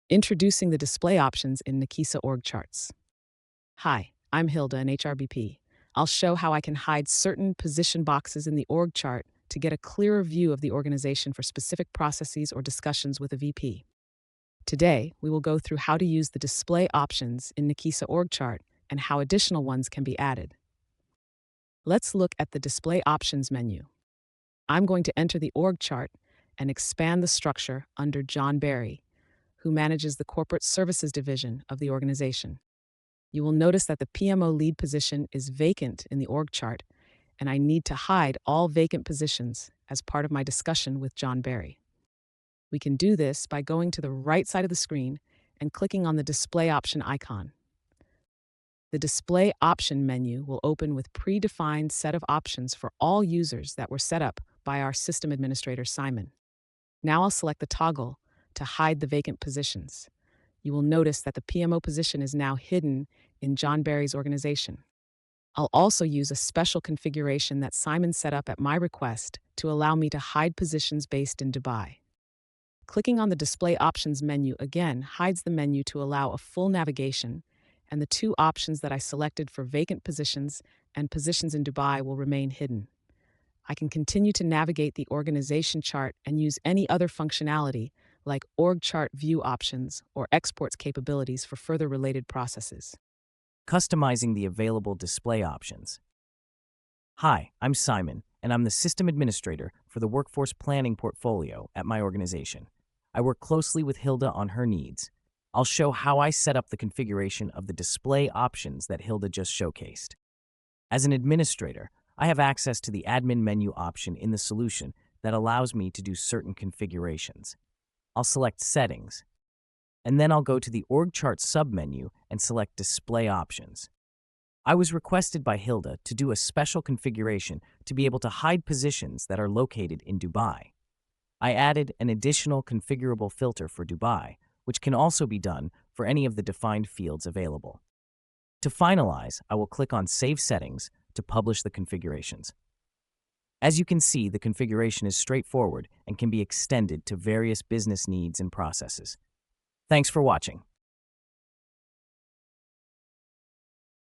Introducing the display options in Nakisa Org Charts. Hi, I'm Hilda in HRBP. I'll show how I can hide certain position boxes in the org chart to get a clearer view of the organization for specific processes or discussions with a VP. Today, we will go through how to use the display options in Nakisa Org Chart and how additional ones can be added. Let's look at the display options menu. I'm going to enter the org chart and expand the structure under John Barry, who manages the corporate services division of the organization. You will notice that the PMO lead position is vacant in the org chart, and I need to hide all vacant positions as part of my discussion with John Barry. We can do this by going to the right side of the screen and clicking on the display option icon. The display option menu will open with predefined set of options for all users that were set up by our system administrator, Simon. Now I'll select the toggle to hide the vacant positions. You will notice that the PMO position is now hidden in John Barry's organization. I'll also use a special configuration that Simon set up at my request to allow me to hide positions based in Dubai. Clicking on the display options menu again hides the menu to allow a full navigation, and the two options that I selected for vacant positions and positions in Dubai will remain hidden. I can continue to navigate the organization chart and use any other functionality like org chart view options or exports capabilities for further related processes. Customizing the available display options. Hi, I'm Simon, and I'm the System Administrator for the Workforce Planning portfolio at my organization. I work closely with Hilda on her needs. I'll show how I set up the configuration of the display options that Hilda just showcased. As an administrator, I have access to the admin menu option in the solution that allows me to do certain configurations. I'll select Settings, and then I'll go to the Org Chart submenu and select Display Options. I was requested by Hilda to do a special configuration to be able to hide positions that are located in Dubai. I added an additional configurable filter for Dubai, which can also be done for any of the defined fields available. To finalize, I will click on Save Settings to publish the configurations. As you can see, the configuration is straightforward and can be extended to various business needs and processes. Thanks for watching.